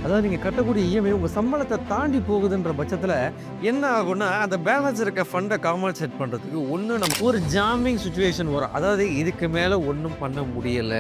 அதாவது நீங்க கட்டக்கூடிய இஎம்ஐ உங்க சம்பளத்த தாண்டி போகுதுன்ற பட்சத்துல, என்ன ஆகும்னா, அந்த பேலன்ஸ் இருக்க ஃபண்ட காம்பன்சேட் பண்றதுக்கு நம்ம ஒரு ஜாமிங் சிச்சுவேஷன் வரும். அதாவது இதுக்கு மேல ஒண்ணும் பண்ண முடியல.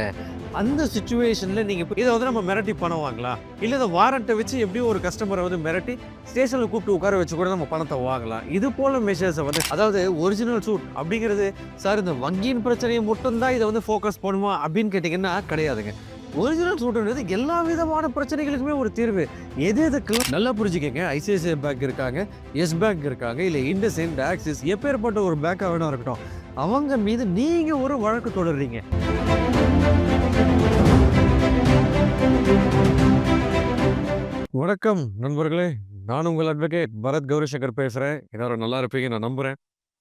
அந்த சிச்சுவேஷன்ல நீங்க இத வந்து நம்ம மிரட்டி பணம் வாங்கலாம். இல்ல இந்த வாரண்ட்ட வச்சு எப்படியும் ஒரு கஸ்டமர வந்து மிரட்டி ஸ்டேஷன்ல கூப்பிட்டு உட்கார வச்சு கூட நம்ம பணத்த வாங்கலாம். இது போல மெஷர்ஸ வந்து அதாவது ஒரிஜினல் சூட் அப்படிங்கிறது, சார் இந்த வங்கியின் பிரச்சனைய மட்டும் தான் இத வந்து ஃபோக்கஸ் பண்ணுமா அப்படின்னு கேட்டீங்கன்னா கிடையாதுங்க. ஒரிஜினல் சூட்டுன்றது எல்லா விதமான பிரச்சனைகளுக்குமே ஒரு தீர்வு. எது எதுக்கெல்லாம் நல்லா புரிஞ்சுக்கங்க. ஐசிஐசிஐ பேங்க் இருக்காங்க, எஸ் பேங்க் இருக்காங்க, இல்ல இண்டஸ்இண்ட், ஆக்சிஸ் எப்பேற்பட்ட ஒரு பேங்கா வேணா இருக்கட்டும். அவங்க மீது நீங்க ஒரு வழக்கு தொடர்றீங்க. வணக்கம் நண்பர்களே. நான் உங்கள் அட்வொகேட் பரத் கௌரிசங்கர் பேசுறேன். எல்லாரும் நல்லா இருப்பீங்க நான் நம்புறேன்.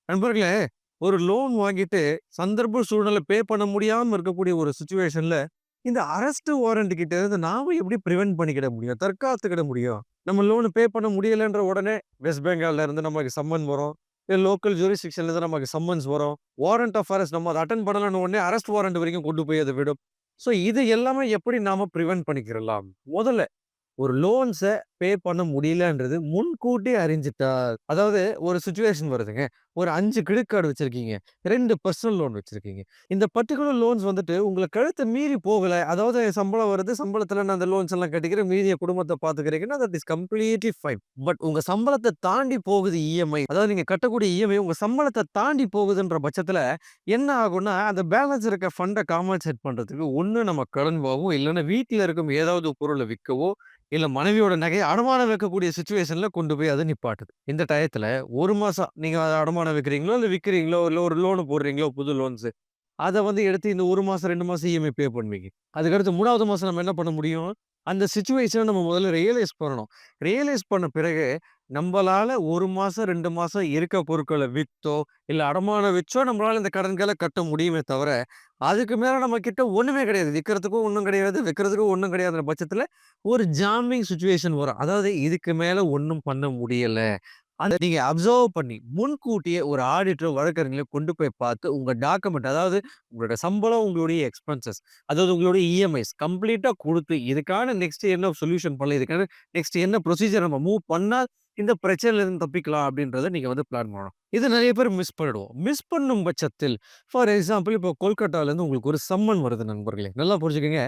நண்பர்களே, ஒரு லோன் வாங்கிட்டு சந்தர்ப்ப சூழ்நிலை பே பண்ண முடியாம இருக்கக்கூடிய ஒரு சிச்சுவேஷன்ல இந்த அரெஸ்ட் வாரண்ட் கிட்ட இருந்து நாம எப்படி பிரிவென்ட் பண்ணிக்கிட முடியும்? தற்காத்துக்கிட முடியும்? நம்ம லோன் பே பண்ண முடியலன்ற உடனே வெஸ்ட் பெங்கால்ல இருந்து நமக்கு சம்மன் வரும். இல்ல லோக்கல் ஜூரிஸ்டிக்ஷன்ல இருந்து நமக்கு சம்மன்ஸ் வரும். வாரண்ட் ஆஃப் அரெஸ்ட் நம்ம அத அட்டெண்ட் பண்ணலன்னு உடனே அரெஸ்ட் வாரண்ட் வரைக்கும் கொண்டு போய் அது விடும். ஸோ இது எல்லாமே எப்படி நாம பிரிவென்ட் பண்ணிக்கிறலாம்? முதல்ல ஒரு லோன்ஸ பே பண்ண முடியலன்றது முன்கூட்டியே அறிஞ்சுட்டா, அதாவது ஒரு சிச்சுவேஷன் வருதுங்க. ஒரு 5 கிரெடிட் கார்டு வச்சிருக்கீங்க. 2 பெர்சனல் லோன் வச்சிருக்கீங்க. இந்த பர்ட்டிகுலர் லோன்ஸ் வந்துட்டு உங்கள கழுத்த மீறி போகல. அதாவது சம்பளம் வருது. சம்பளத்துல நான் அந்த லோன்ஸ் எல்லாம் கட்டிக்கிறேன். மீதிய குடும்பத்த பார்த்துக்கிறீங்கன்னா, that is completely fine. But உங்க சம்பளத்த தாண்டி போகுது இஎம்ஐ. அதாவது நீங்க கட்டக்கூடிய இஎம்ஐ உங்க சம்பளத்த தாண்டி போகுதுன்ற பட்சத்துல என்ன ஆகும்னா, அந்த பேலன்ஸ் இருக்க ஃபண்ட காம்பன்சேட் பண்றதுக்கு நம்ம கடன் வாங்கவோ, இல்லன்னா வீட்ல இருக்கும் ஏதாவது பொருள விக்கவோ, இல்ல மனைவியோட நகைய அடமானம் வைக்கக்கூடிய சிச்சுவேஷன்ல கொண்டு போய் அது நிப்பாட்டுது. இந்த டயத்துல 1 மாசம் நீங்க அத அடமானம் வைக்கிறீங்களோ, இல்ல விக்கிறீங்களோ, இல்ல ஒரு லோன் போடுறீங்களோ, புது லோன்ஸ். அத வந்து எடுத்து இந்த 1 மாசம், 2 மாசம் இஎம்ஐ பே பண்ணுவீங்க. அதுக்கடுத்து 3வது மாசம் நம்ம என்ன பண்ண முடியும்? அந்த சிச்சுவேஷன நம்ம முதல்ல ரியலைஸ் பண்ணணும். ரியலைஸ் பண்ண பிறகு, நம்பளால 1 மாசம், 2 மாசம் இருக்க பொருட்கள வித்தோ, இல்ல அடமானம் வச்சோ நம்மளால இந்த கடன்கள கட்ட முடியுமே தவிர, அதுக்கு மேல நம்ம கிட்ட ஒண்ணுமே கிடையாது. விக்கிறதுக்கும் ஒண்ணும் கிடையாது, விக்கிறதுக்கும் ஒண்ணும் கிடையாதுன்ற பட்சத்துல, ஒரு ஜாமிங் சிச்சுவேஷன் வரும். அதாவது இதுக்கு மேல ஒண்ணும் பண்ண முடியல. அத நீங்க அப்சர்வ் பண்ணி, முன்கூட்டியே ஒரு ஆடிட்டர், வழக்கறிஞர்கள கொண்டு போய் பார்த்து, உங்க டாக்குமெண்ட் அதாவது உங்களோட சம்பளம், உங்களுடைய எக்ஸ்பென்சஸ், அதாவது உங்களுடைய இஎம்ஐஸ் கம்ப்ளீட்டா குடுத்து, இதுக்கான நெக்ஸ்ட் என்ன சொல்யூஷன் பண்ணலாம்? இதுக்கான நெக்ஸ்ட் என்ன ப்ரொசீஜர் நம்ம மூவ் பண்ணா, இந்த பிரச்சனையிலிருந்து தப்பிக்கலாம் அப்படின்றத நீங்க வந்து பிளான் பண்ணணும். இது நெறைய பேர் மிஸ் பண்ணிடுவோம். மிஸ் பண்ணும் பட்சத்தில், ஃபார் எக்ஸாம்பிள் இப்போ கொல்கட்டாலேருந்து உங்களுக்கு ஒரு சம்மன் வருது நண்பர்களே. நல்லா புரிஞ்சுக்கங்க.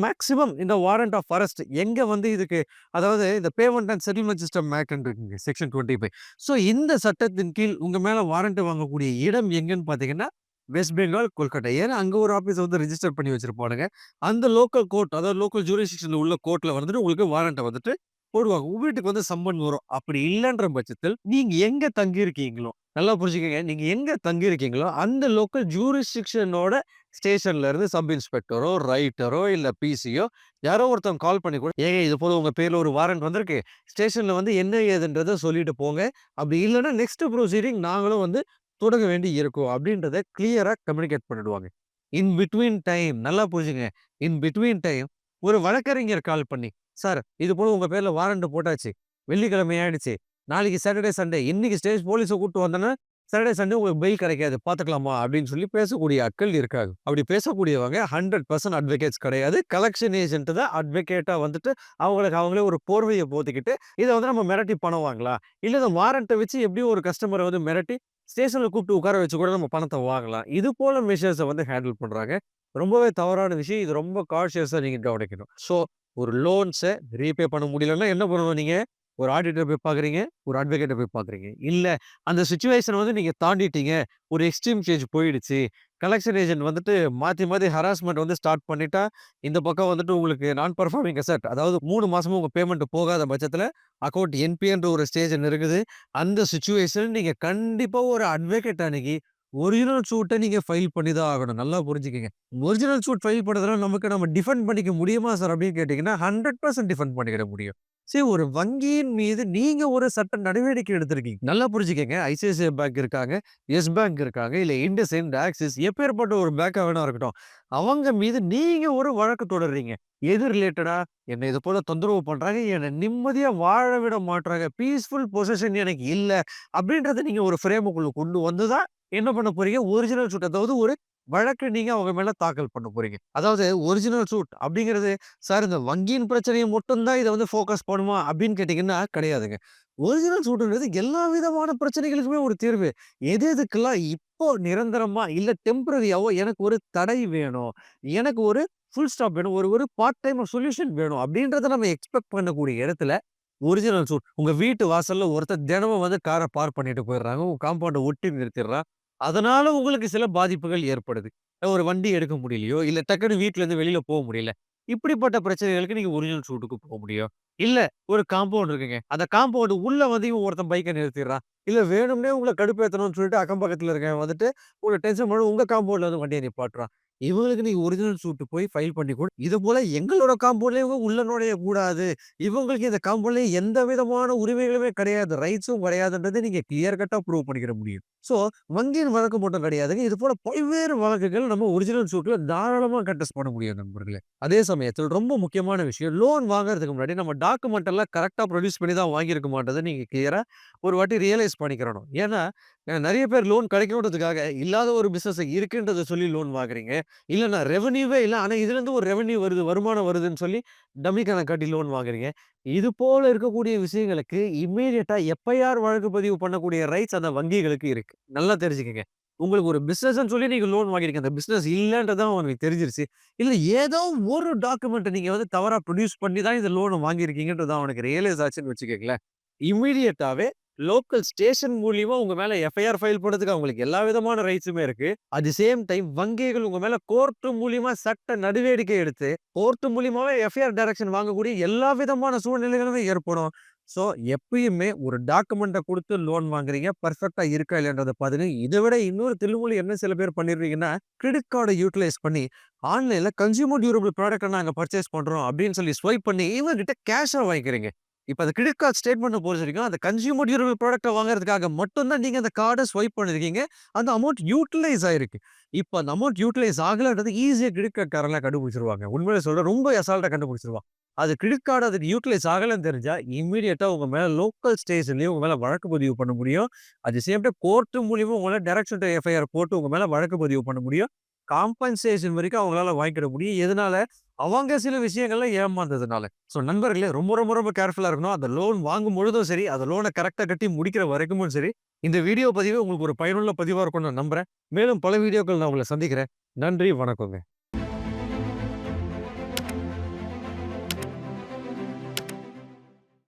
மேக்ஸிமம் இந்த வாரண்ட் ஆஃப் அரெஸ்ட் எங்க வந்து இதுக்கு அதாவது இந்த பேமெண்ட் அண்ட் செட்டில்மென்ட் சிஸ்டம் ஆக்ட்ன்னு இருக்குங்க. செக்ஷன் 25. ஸோ இந்த சட்டத்தின் கீழ் உங்க மேல வாரண்ட் வாங்கக்கூடிய இடம் எங்கன்னு பார்த்தீங்கன்னா, வெஸ்ட் பெங்கால், கொல்கட்டா. ஏன்னா அங்க ஒரு ஆபீஸ வந்து ரிஜிஸ்டர் பண்ணி வச்சிருப்பானுங்க. அந்த லோக்கல் கோர்ட் அதாவது லோக்கல் ஜூரிஸ்டிக்ஷன்ல உள்ள கோர்ட்ல வந்துட்டு உங்களுக்கு வாரண்ட்ட வந்துட்டு போடுவாங்க. உங்க வீட்டுக்கு வந்து சம்மன் வரும். அப்படி இல்லன்ற பட்சத்தில் நீங்க எங்க தங்கியிருக்கீங்களோ, நல்லா புரிஞ்சுக்கங்க. நீங்க எங்க தங்கியிருக்கீங்களோ, அந்த லோக்கல் ஜூரிஸ்டிக்ஷனோட ஸ்டேஷன்ல இருந்து சப் இன்ஸ்பெக்டரோ, ரைட்டரோ, இல்ல பிசியோ யாரோ ஒருத்தவங்க கால் பண்ணி கூட, "ஏங்க இது போல உங்க பேர்ல ஒரு வாரண்ட் வந்திருக்கு. ஸ்டேஷன்ல வந்து என்ன ஏதுன்றத சொல்லிட்டு போங்க. அப்படி இல்லன்னா நெக்ஸ்ட் ப்ரொசீடிங் நாங்களும் வந்து தொடங்க வேண்டி இருக்கும்." அப்படின்றத கிளியரா கம்யூனிகேட் பண்ணிடுவாங்க. இன் பிட்வீன் டைம் நல்லா புரிஞ்சுங்க. இன் பிட்வீன் டைம் ஒரு வழக்கறிஞர் கால் பண்ணி, "சார் இது போல உங்க பேர்ல வாரண்ட் போட்டாச்சு. வெள்ளிக்கிழமை ஆயிடுச்சு. நாளைக்கு சாட்டர்டே, சண்டே. இன்னைக்கு போலீஸ கூட்டு வந்தேன்னா, சாட்டர்டே, சண்டே உங்களுக்கு பெயில் கிடைக்காது. பார்த்துக்கலாமா?" அப்படின்னு சொல்லி பேசக்கூடிய ஆட்கள் இருக்காங்க. அப்படி பேசக்கூடியவங்க 100% அட்வொகேட்ஸ் கிடையாது. கலெக்ஷன் ஏஜென்ட் தான் அட்வொகேட்டா வந்துட்டு அவங்களுக்கு அவங்களே ஒரு போர்வைய போத்திக்கிட்டு, இத வந்து நம்ம மிரட்டி பணம் வாங்கலாம். இல்ல இந்த வாரண்ட்ட வச்சு எப்படியும் ஒரு கஸ்டமர வந்து மிரட்டி ஸ்டேஷன்ல கூப்பிட்டு உட்கார வச்சு கூட நம்ம பணத்த வாங்கலாம். இது போல மெஷர்ஸ வந்து ஹேண்டில் பண்றாங்க. ரொம்பவே தவறான விஷயம். இது ரொம்ப கான்ஷியஸா நீங்க கவனிக்கணும். ஸோ ஒரு லோன்ஸ ரீபே பண்ண முடியலன்னா என்ன பண்ணணும் நீங்க? ஒரு ஆடிட்டர போய் பார்க்குறீங்க. ஒரு அட்வொகேட்ட போய் பார்க்குறீங்க. இல்ல அந்த சிச்சுவேஷன வந்து நீங்க தாண்டிட்டீங்க. ஒரு எக்ஸ்ட்ரீம் ஸ்டேஜ் போயிடுச்சு. கலெக்ஷன் ஏஜென்ட் வந்துட்டு மாத்தி மாத்தி ஹராஸ்மென்ட் வந்து ஸ்டார்ட் பண்ணிட்டா, இந்த பக்கம் வந்துட்டு உங்களுக்கு நான் பெர்ஃபார்மிங் அசெட் அதாவது 3 மாசமா உங்க பேமெண்ட் போகாத பட்சத்தில அக்கவுண்ட் என்பிஎன்ற ஒரு ஸ்டேஜ் இருக்குது. அந்த சிச்சுவேஷன் நீங்க கண்டிப்பா ஒரு அட்வொகேட் அணுகி ஒரிஜினல் சூட்ட நீங்க ஃபைல் பண்ணி தான் ஆகணும். நல்லா புரிஞ்சுக்கங்க. ஒரிஜினல் சூட் ஃபைல் பண்ணதுனால நம்ம டிஃபெண்ட் பண்ணிக்க முடியுமா சார் அப்படின்னு கேட்டீங்கன்னா, 100% டிஃபெண்ட் பண்ணிக்கிட முடியும். சரி, ஒரு வங்கியின் மீது நீங்க ஒரு சட்ட நடவடிக்கை எடுத்திருக்கீங்க. நல்லா புரிஞ்சுக்கங்க. ஐசிஐசிஐ பேங்க் இருக்காங்க, எஸ் பேங்க் இருக்காங்க, இல்ல இண்டஸ்இண்ட், ஆக்சிஸ் எப்பேற்பட்ட ஒரு பேங்கா வேணா இருக்கட்டும். அவங்க மீது நீங்க ஒரு வழக்கு தொடர்றீங்க. எது ரிலேட்டடா? என்ன இது போல தொந்தரவு பண்றாங்க. என்ன நிம்மதியா வாழ விட மாட்றாங்க. பீஸ்ஃபுல் பொசஷன் எனக்கு இல்ல. அப்படின்றத நீங்க ஒரு ஃப்ரேமுக்குள்ள கொண்டு வந்து தான் என்ன பண்ண போறீங்க? ஒரிஜினல் சூட் அதாவது ஒரு வழக்கு நீங்க அவங்க மேல தாக்கல் பண்ண போறீங்க. அதாவது ஒரிஜினல் சூட் அப்படிங்கிறது, "சார் இந்த வங்கியின் பிரச்சனைய மட்டும் தான் இத வந்து ஃபோக்கஸ் பண்ணுமா?" அப்படின்னு கேட்டீங்கன்னா, கிடையாதுங்க. ஒரிஜினல் சூட்டுன்றது எல்லா விதமான பிரச்சனைகளுக்குமே ஒரு தீர்வு. எது எதுக்கெல்லாம் இப்போ நிரந்தரமா, இல்ல டெம்பரரியாவோ எனக்கு ஒரு தடை வேணும். எனக்கு ஒரு ஃபுல் ஸ்டாப் வேணும். ஒரு ஒரு பார்ட் டைம் சொல்யூஷன் வேணும். அப்படின்றத நம்ம எக்ஸ்பெக்ட் பண்ணக்கூடிய இடத்துல, ஒரிஜினல் சூட். உங்க வீட்டு வாசல்ல ஒருத்தர் தினமும் வந்து கார பார்க் பண்ணிட்டு போயிடுறாங்க. உங்க காம்பவுண்ட ஒட்டி நிறுத்திடுறான். அதனால உங்களுக்கு சில பாதிப்புகள் ஏற்படுது. ஒரு வண்டி எடுக்க முடியலையோ, இல்ல டக்குனு வீட்லருந்து வெளியில போ முடியல. இப்படிப்பட்ட பிரச்சனைகளுக்கு நீங்க ஒரிஜினல் சூட்டுக்கு போ முடியும். இல்ல ஒரு காம்பவுண்ட் இருக்குங்க. அந்த காம்பவுண்ட் உள்ள வந்து இவன் ஒருத்தன் பைக்க நிறுத்திடுறான். இல்ல வேணும்னே உங்கள கடுப்பேத்தணும்னு சொல்லிட்டு அக்கம் பக்கத்துல இருக்கவன் வந்துட்டு உங்கள டென்ஷன் பண்ணி உங்க காம்பவுண்ட்ல வந்து வண்டிய நிப்பாட்டுறான். இவங்களுக்கு நீங்க ஒரிஜினல் சூட் போய் ஃபைல் பண்ணி குடு. இது போல எங்களோட காம்பவுண்ட்லயே இவங்க உள்ள நுழையக்கூடாது. இவங்களுக்கு இந்த காம்பவுண்ட்ல எந்த விதமான உரிமைகளுமே கிடையாது. ரைட்ஸும் கிடையாதுன்றத நீங்க கிளியர் கட்டா ப்ரூவ் பண்ணிக்கிற முடியும். ஸோ, வங்கியின் வழக்கு மட்டும் கிடையாதுங்க. இது போல பல்வேறு வழக்குகள் நம்ம ஒரிஜினல் சூட்ல தாராளமா கன்டெஸ்ட் பண்ண முடியும் நண்பர்களே. அதே சமயத்தில் ரொம்ப முக்கியமான விஷயம், லோன் வாங்குறதுக்கு முன்னாடி நம்ம டாக்குமெண்ட் எல்லாம் கரெக்ட்டா ப்ரொடியூஸ் பண்ணி தான் வாங்கியிருக்கோமான்றத நீங்க கிளியரா ஒரு வாட்டி ரியலைஸ் பண்ணிக்கிறணும். ஏன்னா, நெறைய பேர் லோன் கிடைக்கணுன்றதுக்காக இல்லாத ஒரு பிசினஸ் இருக்குன்றத சொல்லி லோன் வாங்குறீங்க. இல்லன்னா ரெவென்யூவே இல்ல. ஆனா இதுலருந்து ஒரு ரெவென்யூ வருது, வருமானம் வருதுன்னு சொல்லி டம்மி கணக்கு காட்டி லோன் வாங்குறீங்க. இது போல இருக்கக்கூடிய விஷயங்களுக்கு இம்மீடியட்டா எஃப்ஐஆர் வழக்கு பதிவு பண்ணக்கூடிய ரைட்ஸ் அந்த வங்கிகளுக்கு இருக்கு. நல்லா தெரிஞ்சுக்கங்க. உங்களுக்கு ஒரு பிசினஸ்ன்னு சொல்லி நீங்க லோன் வாங்கியிருக்கீங்க. அந்த பிசினஸ் இல்லன்றது அவங்களுக்கு தெரிஞ்சிருச்சு. இல்ல ஏதோ ஒரு டாக்குமெண்ட்ட நீங்க வந்து தவறா ப்ரொடியூஸ் பண்ணி தான் இந்த லோன வாங்கியிருக்கீங்கன்றது அவனுக்கு ரியலைஸ் ஆச்சுன்னு வச்சுக்கங்களேன். இம்மீடியட்டாவே லோக்கல் ஸ்டேஷன் மூலியமா உங்க மேல எஃப்ஐஆர் ஃபைல் பண்றதுக்கு அவங்களுக்கு எல்லா விதமான ரைட்ஸுமே இருக்கு. அட் தி சேம் டைம் வங்கிகள் உங்க மேல கோர்ட் மூலியமா சட்ட நடவடிக்கை எடுத்து, கோர்ட் மூலியமாவே எஃப்ஐஆர் டைரக்ஷன் வாங்கக்கூடிய எல்லா விதமான சூழ்நிலைகளுமே ஏற்படும். ஸோ, எப்பயுமே ஒரு டாக்குமெண்ட்ட குடுத்து லோன் வாங்குறீங்க. பெர்ஃபெக்ட்டா இருக்கா இல்லையான்றத பாத்துங்க. இத விட இன்னொரு தில்லுமுல்லு என்ன சில பேர் பண்ணிடுறீங்கன்னா, கிரெடிட் கார்ட யூட்டிலைஸ் பண்ணி ஆன்லைன்ல கன்சியூமர் டியூரபிள் ப்ராடக்ட்ட நாங்க பர்ச்சேஸ் பண்றோம் அப்படின்னு சொல்லி ஸ்வைப் பண்ணி இவங்க கிட்ட கேஷா வாங்கிக்கிறீங்க. இப்ப அந்த கிரெடிட் கார்ட் ஸ்டேட்மெண்ட்ட பொறுத்தவரைக்கும், அந்த கன்சியூமர் டியூரபிள் ப்ராடக்ட்ட வாங்குறதுக்காக மட்டும் தான் நீங்க அந்த கார்ட ஸ்வைப் பண்ணியிருக்கீங்க. அந்த அமௌண்ட் யூட்டிலைஸ் ஆயிருக்கு. இப்ப அந்த அமௌண்ட் யூட்டிலைஸ் ஆகலன்றது ஈஸியா கிரெடிட் கார்ட்காரன்லாம் கண்டுபிடிச்சுருவாங்க. உண்மையிலே சொல்றேன். ரொம்ப அசால்ட்டா கண்டுபிடிச்சுருவான். அது கிரெடிட் கார்டு அதுக்கு யூட்டிலைஸ் ஆகலன்னு தெரிஞ்சா, இம்மீடியட்டா உங்க மேல லோக்கல் ஸ்டேஷன்லயே உங்க மேல வழக்கு பதிவு பண்ண முடியும். At the same time court மூலியமா உங்க மேல டைரக்ஷன் டு எஃப்ஐஆர் போட்டு உங்க மேல வழக்கு பதிவு பண்ண முடியும். காம்பன்சேஷன் வரைக்கும் அவங்களால வாங்கிக்கிட முடியும். எதனால? அவங்க சில விஷயங்கள்ல ஏமாந்ததுனால. ஸோ நண்பர்களே ரொம்ப, ரொம்ப, ரொம்ப கேர்ஃபுல்லா இருக்கணும். அந்த லோன் வாங்கும் பொழுதும் சரி, அந்த லோன கரெக்ட்டா கட்டி முடிக்கிற வரைக்குமும் சரி, இந்த வீடியோ பதிவு உங்களுக்கு ஒரு பயனுள்ள பதிவா இருக்கும்னு நான் நம்புறேன். மேலும் பல வீடியோக்கள் நான் உங்கள சந்திக்கிறேன். நன்றி, வணக்கங்க.